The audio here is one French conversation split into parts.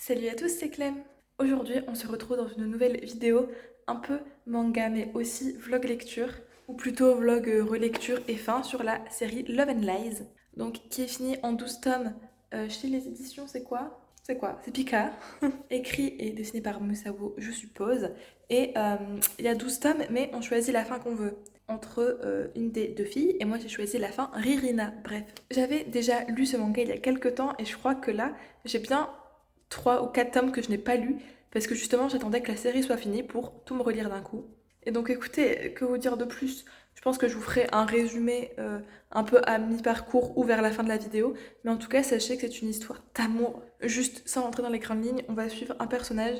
Salut à tous, c'est Clem. Aujourd'hui, on se retrouve dans une nouvelle vidéo un peu manga mais aussi vlog lecture ou plutôt vlog relecture et fin sur la série Love and Lies. Donc qui est finie en 12 tomes chez les éditions, c'est quoi? C'est Pika, écrit et dessiné par Musawo, je suppose. Et il y a 12 tomes, mais on choisit la fin qu'on veut. Entre une des deux filles, et moi j'ai choisi la fin Ririna. Bref, j'avais déjà lu ce manga il y a quelques temps, et je crois que là, j'ai bien 3 ou 4 tomes que je n'ai pas lus, parce que justement j'attendais que la série soit finie pour tout me relire d'un coup. Et donc écoutez, que vous dire de plus? Je pense que je vous ferai un résumé un peu à mi-parcours ou vers la fin de la vidéo, mais en tout cas sachez que c'est une histoire d'amour. Juste sans rentrer dans les grandes lignes, on va suivre un personnage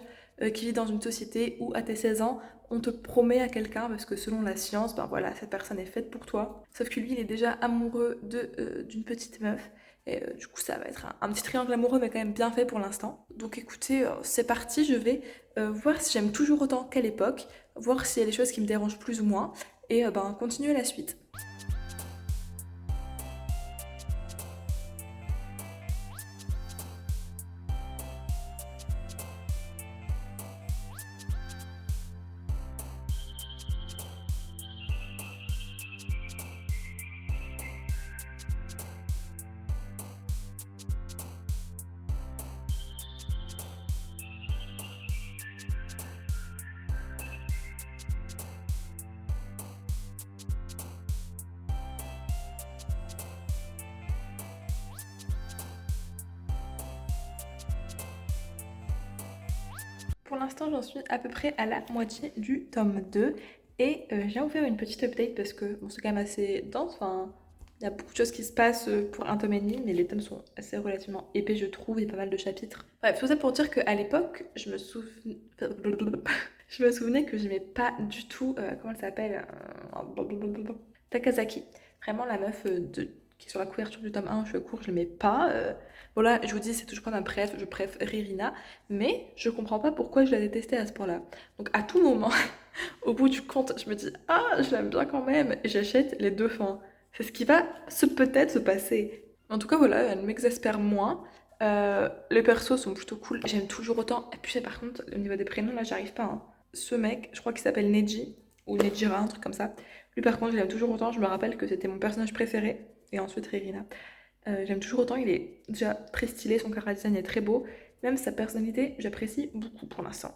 qui vit dans une société où à tes 16 ans, on te promet à quelqu'un parce que selon la science, ben voilà, cette personne est faite pour toi. Sauf que lui, il est déjà amoureux d'une petite meuf. Et du coup, ça va être un petit triangle amoureux, mais quand même bien fait pour l'instant. Donc écoutez, c'est parti, je vais voir si j'aime toujours autant qu'à l'époque, voir s'il y a des choses qui me dérangent plus ou moins, et ben continuer la suite. Pour l'instant, j'en suis à peu près à la moitié du tome 2. Et je viens vous faire une petite update parce que bon, c'est quand même assez dense. Enfin, il y a beaucoup de choses qui se passent pour un tome et demi, mais les tomes sont assez relativement épais, je trouve. Il y a pas mal de chapitres. Bref, tout ça pour dire qu'à l'époque, je me souvenais que j'aimais pas du tout. Comment elle s'appelle Takazaki. Vraiment, la meuf qui est sur la couverture du tome 1, cheveux courts, je l'aimais pas. Voilà, je vous dis, c'est toujours pas ma préf, je préfère Ririna. Mais je comprends pas pourquoi je la détestais à ce point-là. Donc à tout moment, au bout du compte, je me dis ah, je l'aime bien quand même, et j'achète les deux fins. C'est ce qui va peut-être se passer. En tout cas, voilà, elle m'exaspère moins. Les persos sont plutôt cool. J'aime toujours autant. Et puis par contre, au niveau des prénoms, là, j'arrive pas, hein. Ce mec, je crois qu'il s'appelle Neji ou Nejira, un truc comme ça. Lui, par contre, je l'aime toujours autant. Je me rappelle que c'était mon personnage préféré. Et ensuite, Ririna. J'aime toujours autant, il est déjà très stylé, son chara design est très beau. Même sa personnalité, j'apprécie beaucoup pour l'instant.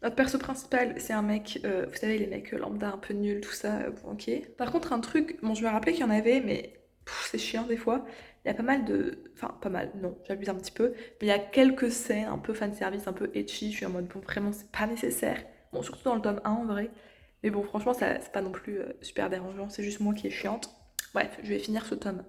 Notre perso principal, c'est un mec, vous savez, les mecs lambda un peu nuls, tout ça, bon, ok. Par contre, un truc, bon, je me rappelais qu'il y en avait, mais c'est chiant des fois. Il y a pas mal de. Enfin, pas mal, non, j'abuse un petit peu. Mais il y a quelques scènes un peu fanservice, un peu etchi. Je suis en mode, bon, vraiment, c'est pas nécessaire. Bon, surtout dans le tome 1 en vrai. Mais bon, franchement, ça, c'est pas non plus super dérangeant, c'est juste moi qui est chiante. Bref, je vais finir ce tome.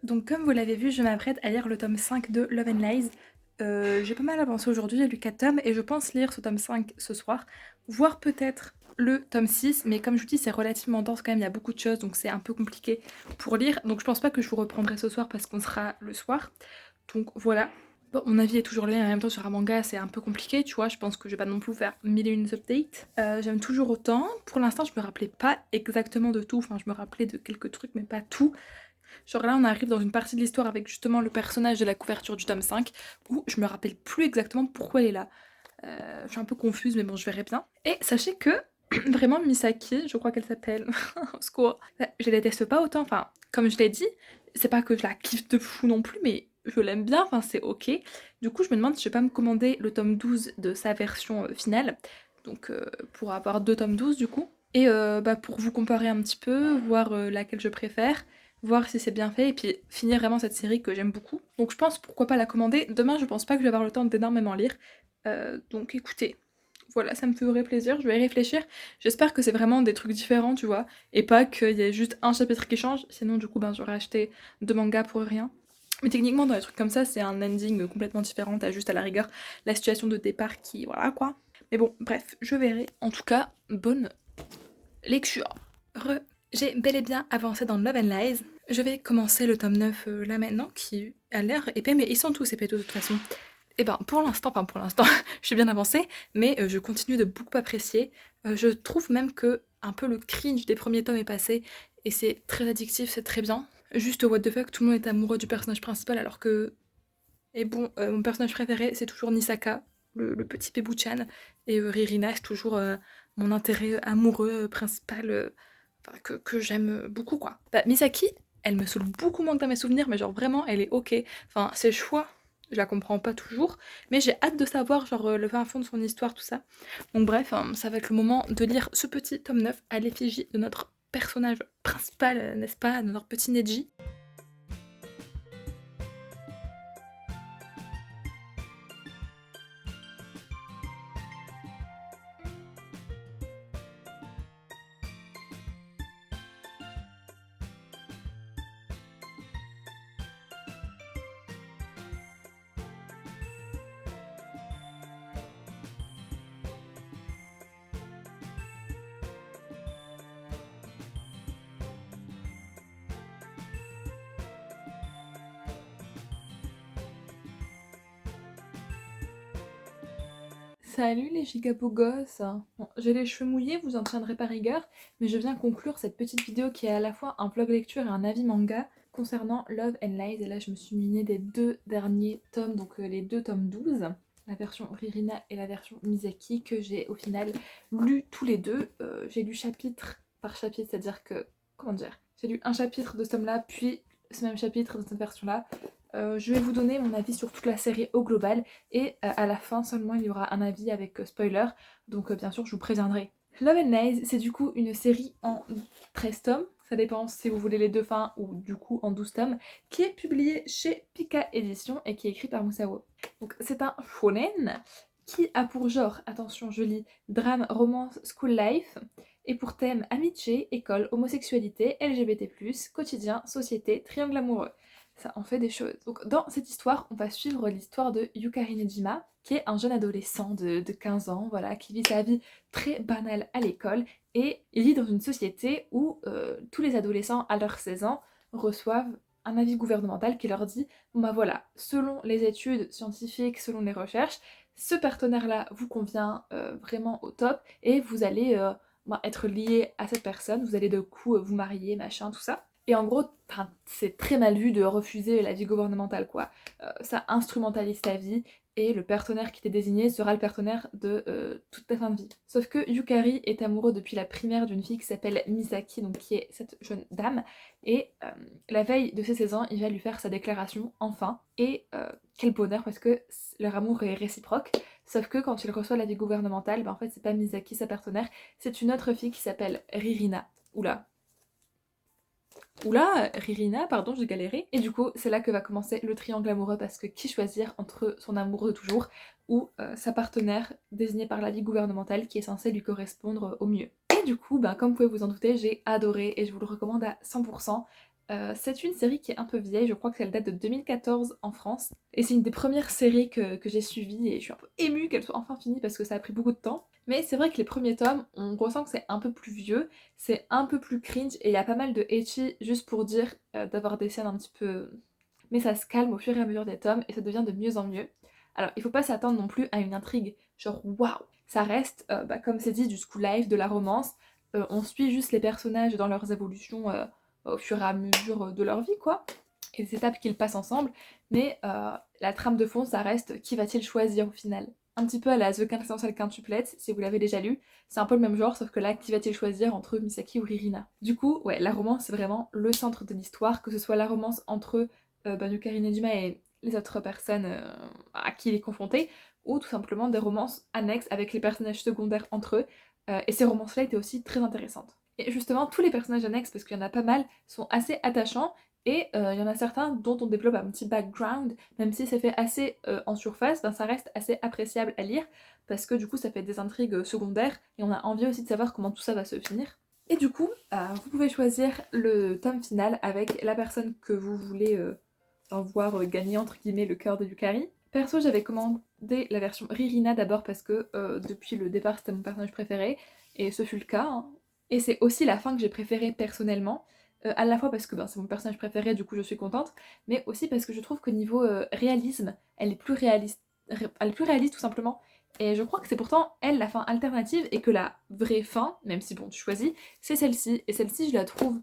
Donc comme vous l'avez vu, je m'apprête à lire le tome 5 de Love and Lies. J'ai pas mal avancé aujourd'hui, j'ai lu 4 tomes et je pense lire ce tome 5 ce soir, voire peut-être le tome 6, mais comme je vous dis, c'est relativement dense quand même, il y a beaucoup de choses, donc c'est un peu compliqué pour lire. Donc je pense pas que je vous reprendrai ce soir parce qu'on sera le soir. Donc voilà. Bon, mon avis est toujours là, en même temps sur un manga c'est un peu compliqué, tu vois, je pense que je vais pas non plus faire mille et une updates. J'aime toujours autant. Pour l'instant, je me rappelais pas exactement de tout, enfin je me rappelais de quelques trucs, mais pas tout. Genre là, on arrive dans une partie de l'histoire avec justement le personnage de la couverture du tome 5, où je me rappelle plus exactement pourquoi elle est là. Je suis un peu confuse, mais bon, je verrai bien. Et sachez que, vraiment, Misaki, je crois qu'elle s'appelle, au secours, je la déteste pas autant. Enfin, comme je l'ai dit, c'est pas que je la kiffe de fou non plus, mais je l'aime bien, enfin, c'est ok. Du coup, je me demande si je vais pas me commander le tome 12 de sa version finale, donc pour avoir deux tomes 12 du coup. Et bah, pour vous comparer un petit peu, voir laquelle je préfère, voir si c'est bien fait, et puis finir vraiment cette série que j'aime beaucoup. Donc je pense pourquoi pas la commander. Demain, je pense pas que je vais avoir le temps d'énormément lire. Donc écoutez, voilà, ça me ferait plaisir, je vais y réfléchir. J'espère que c'est vraiment des trucs différents, tu vois, et pas qu'il y ait juste un chapitre qui change, sinon du coup ben, j'aurais acheté deux mangas pour rien. Mais techniquement, dans les trucs comme ça, c'est un ending complètement différent, t'as juste à la rigueur la situation de départ qui... voilà quoi. Mais bon, bref, je verrai. En tout cas, bonne lecture. J'ai bel et bien avancé dans Love and Lies. Je vais commencer le tome 9 là maintenant, qui a l'air épais, mais ils sont tous épais de toute façon. Et ben pour l'instant, je suis bien avancée, mais je continue de beaucoup apprécier. Je trouve même que un peu le cringe des premiers tomes est passé, et c'est très addictif, c'est très bien. Juste what the fuck, tout le monde est amoureux du personnage principal alors que... Et bon, mon personnage préféré c'est toujours Nisaka, le petit Pebou-chan, et Ririna c'est toujours mon intérêt amoureux principal, enfin, que j'aime beaucoup quoi. Bah, Misaki, elle me saoule beaucoup moins que dans mes souvenirs, mais genre vraiment elle est ok. Enfin, ses choix, je la comprends pas toujours, mais j'ai hâte de savoir genre le fin fond de son histoire, tout ça. Donc bref, ça va être le moment de lire ce petit tome 9 à l'effigie de notre personnage principal, n'est-ce pas, de notre petit Neji. Salut les gigabos gosses. Bon, j'ai les cheveux mouillés, vous en tiendrez pas rigueur, mais je viens conclure cette petite vidéo qui est à la fois un vlog lecture et un avis manga concernant Love and Lies. Et là je me suis munée des deux derniers tomes, donc les deux tomes 12, la version Ririna et la version Misaki, que j'ai au final lu tous les deux. J'ai lu chapitre par chapitre, c'est-à-dire que, comment dire, j'ai lu un chapitre de ce tome-là, puis ce même chapitre de cette version-là. Je vais vous donner mon avis sur toute la série au global, et à la fin seulement il y aura un avis avec spoiler, donc bien sûr je vous préviendrai. Love and Lies, c'est du coup une série en 13 tomes, ça dépend si vous voulez les deux fins ou du coup en 12 tomes, qui est publiée chez Pika Édition et qui est écrit par Musawo. Donc c'est un shonen qui a pour genre, attention je lis, drame, romance, school life, et pour thème amitié, école, homosexualité, LGBT+, quotidien, société, triangle amoureux. Ça en fait des choses. Donc dans cette histoire, on va suivre l'histoire de Yukari Nejima, qui est un jeune adolescent de 15 ans, voilà, qui vit sa vie très banale à l'école, et il vit dans une société où tous les adolescents à leurs 16 ans reçoivent un avis gouvernemental qui leur dit bon bah voilà, selon les études scientifiques, selon les recherches, ce partenaire-là vous convient vraiment au top, et vous allez être lié à cette personne, vous allez de coup vous marier, machin, tout ça. Et en gros, c'est très mal vu de refuser la vie gouvernementale, quoi. Ça instrumentalise ta vie, et le partenaire qui t'est désigné sera le partenaire de toute ta fin de vie. Sauf que Yukari est amoureux depuis la primaire d'une fille qui s'appelle Misaki, donc qui est cette jeune dame, et la veille de ses 16 ans, il va lui faire sa déclaration, enfin, et quel bonheur, parce que leur amour est réciproque. Sauf que quand il reçoit la vie gouvernementale, en fait c'est pas Misaki sa partenaire, c'est une autre fille qui s'appelle Ririna. Oula, Ririna, pardon, j'ai galéré. Et du coup, c'est là que va commencer le triangle amoureux, parce que qui choisir entre son amoureux de toujours ou sa partenaire désignée par la vie gouvernementale qui est censée lui correspondre au mieux. Et du coup, comme vous pouvez vous en douter, j'ai adoré et je vous le recommande à 100%. C'est une série qui est un peu vieille, je crois qu'elle date de 2014 en France. Et c'est une des premières séries que j'ai suivies, et je suis un peu émue qu'elle soit enfin finie parce que ça a pris beaucoup de temps. Mais c'est vrai que les premiers tomes, on ressent que c'est un peu plus vieux, c'est un peu plus cringe, et il y a pas mal de ecchi juste pour dire d'avoir des scènes un petit peu... Mais ça se calme au fur et à mesure des tomes, et ça devient de mieux en mieux. Alors il faut pas s'attendre non plus à une intrigue genre waouh. Ça reste, comme c'est dit, du school life, de la romance. On suit juste les personnages dans leurs évolutions au fur et à mesure de leur vie, quoi. Et les étapes qu'ils passent ensemble. Mais la trame de fond, ça reste qui va-t-il choisir au final. Un petit peu à la The Quintessential Quintuplette, si vous l'avez déjà lu. C'est un peu le même genre, sauf que là, qui va-t-il choisir entre Misaki ou Ririna? Du coup, ouais, la romance, c'est vraiment le centre de l'histoire, que ce soit la romance entre Yukari Nejima et les autres personnes à qui il est confronté, ou tout simplement des romances annexes avec les personnages secondaires entre eux. Et ces romances-là étaient aussi très intéressantes. Et justement, tous les personnages annexes, parce qu'il y en a pas mal, sont assez attachants, et il y en a certains dont on développe un petit background, même si c'est fait assez en surface, ça reste assez appréciable à lire, parce que du coup ça fait des intrigues secondaires, et on a envie aussi de savoir comment tout ça va se finir. Et du coup, vous pouvez choisir le tome final avec la personne que vous voulez voir gagner entre guillemets le cœur de Yukari. Perso, j'avais commandé la version Ririna d'abord parce que depuis le départ c'était mon personnage préféré, et ce fut le cas, hein. Et c'est aussi la fin que j'ai préférée personnellement, à la fois parce que, ben, c'est mon personnage préféré, du coup je suis contente, mais aussi parce que je trouve qu'au niveau, réalisme, elle est plus réaliste tout simplement. Et je crois que c'est pourtant elle la fin alternative et que la vraie fin, même si bon tu choisis, c'est celle-ci. Et celle-ci je la trouve,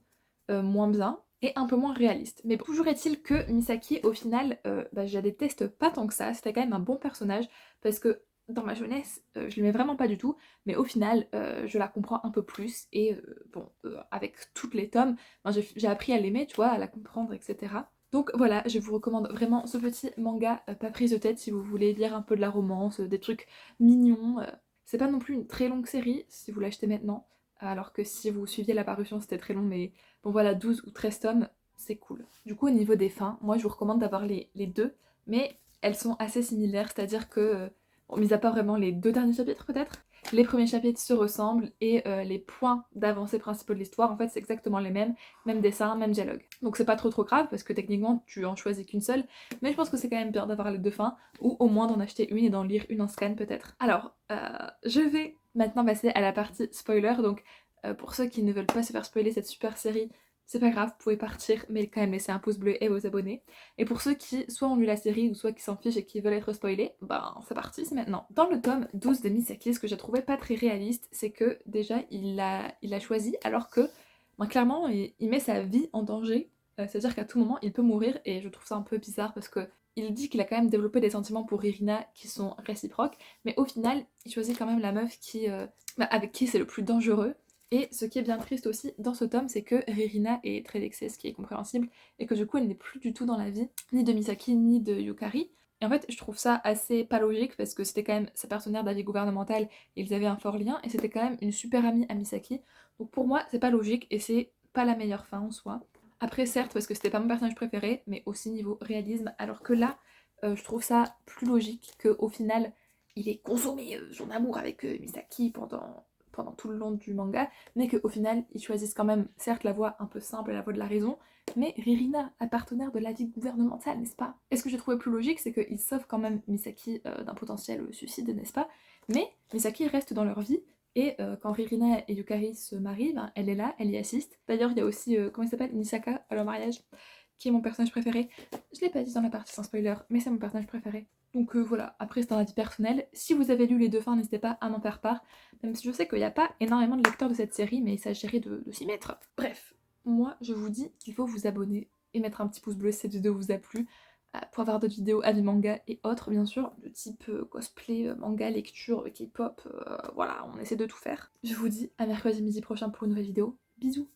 moins bien et un peu moins réaliste. Mais bon, toujours est-il que Misaki au final, bah, je la déteste pas tant que ça, c'était quand même un bon personnage parce que dans ma jeunesse, je l'aimais vraiment pas du tout, mais au final, je la comprends un peu plus et bon, avec toutes les tomes, ben, j'ai appris à l'aimer, tu vois, à la comprendre, etc. Donc voilà, je vous recommande vraiment ce petit manga, pas prise de tête si vous voulez lire un peu de la romance, des trucs mignons. C'est pas non plus une très longue série si vous l'achetez maintenant, alors que si vous suiviez la parution c'était très long, mais bon voilà, 12 ou 13 tomes, c'est cool. Du coup au niveau des fins, moi je vous recommande d'avoir les deux, mais elles sont assez similaires, c'est-à-dire que, bon, mis à part vraiment les deux derniers chapitres peut-être, les premiers chapitres se ressemblent et les points d'avancée principaux de l'histoire, en fait, c'est exactement les mêmes, même dessin, même dialogue. Donc c'est pas trop grave parce que techniquement tu en choisis qu'une seule, mais je pense que c'est quand même bien d'avoir les deux fins, ou au moins d'en acheter une et d'en lire une en scan peut-être. Alors, je vais maintenant passer à la partie spoiler, donc pour ceux qui ne veulent pas se faire spoiler cette super série, c'est pas grave, vous pouvez partir, mais quand même laisser un pouce bleu et vous abonner. Et pour ceux qui soit ont lu la série ou soit qui s'en fichent et qui veulent être spoilés, ben c'est parti, c'est maintenant. Dans le tome 12 de Misaki, ce que j'ai trouvé pas très réaliste, c'est que déjà il a choisi alors que ben, clairement il met sa vie en danger, c'est-à-dire qu'à tout moment il peut mourir et je trouve ça un peu bizarre parce que il dit qu'il a quand même développé des sentiments pour Irina qui sont réciproques, mais au final il choisit quand même la meuf qui, bah, avec qui c'est le plus dangereux. Et ce qui est bien triste aussi dans ce tome, c'est que Ririna est très vexée, ce qui est compréhensible, et que du coup elle n'est plus du tout dans la vie, ni de Misaki, ni de Yukari. Et en fait, je trouve ça assez pas logique parce que c'était quand même sa partenaire de la vie gouvernementale, et ils avaient un fort lien, et c'était quand même une super amie à Misaki. Donc pour moi, c'est pas logique, et c'est pas la meilleure fin en soi. Après, certes, parce que c'était pas mon personnage préféré, mais aussi niveau réalisme, alors que là, je trouve ça plus logique qu'au final, il ait consommé son amour avec Misaki pendant tout le long du manga, mais qu'au final, ils choisissent quand même, certes, la voie un peu simple, la voie de la raison, mais Ririna, un partenaire de la vie gouvernementale, n'est-ce pas? Et ce que j'ai trouvé plus logique, c'est qu'ils sauvent quand même Misaki d'un potentiel suicide, n'est-ce pas? Mais Misaki reste dans leur vie, et quand Ririna et Yukari se marient, ben, elle est là, elle y assiste. D'ailleurs, il y a aussi, comment il s'appelle? Nisaka à leur mariage, qui est mon personnage préféré. Je l'ai pas dit dans la partie sans spoiler, mais c'est mon personnage préféré. Donc voilà, après c'est un avis personnel. Si vous avez lu les deux fins, n'hésitez pas à m'en faire part. Même si je sais qu'il n'y a pas énormément de lecteurs de cette série, mais il s'agirait de s'y mettre. Bref, moi je vous dis qu'il faut vous abonner et mettre un petit pouce bleu si cette vidéo vous a plu. Pour avoir d'autres vidéos à du manga et autres bien sûr, de type cosplay, manga, lecture, K-pop, voilà, on essaie de tout faire. Je vous dis à mercredi midi prochain pour une nouvelle vidéo. Bisous!